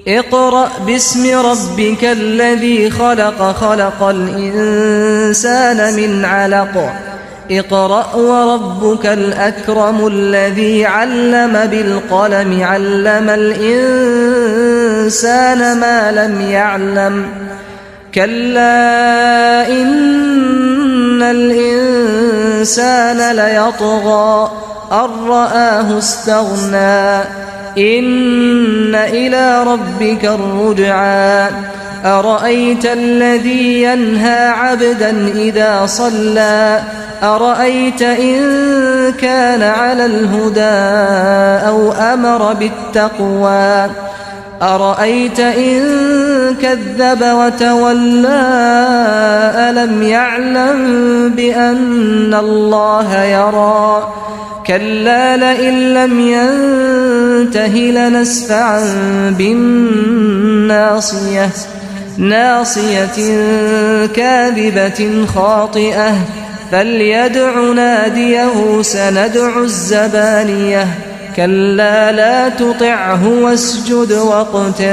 اقرأ باسم ربك الذي خلق خلق الإنسان من علق اقرأ وربك الأكرم الذي علم بالقلم علم الإنسان ما لم يعلم كلا إن الإنسان ليطغى أن رآه استغنى إن إلى ربك الرجعى أرأيت الذي ينهى عبدا إذا صلى أرأيت إن كان على الهدى أو أمر بالتقوى أرأيت إن كذب وتولى ألم يعلم بأن الله يرى كلا لئن لم ينته لنسفعا بالناصية ناصية كاذبة خاطئة فليدع ناديه سندع الزبانية كلا لا تطعه واسجد واقترب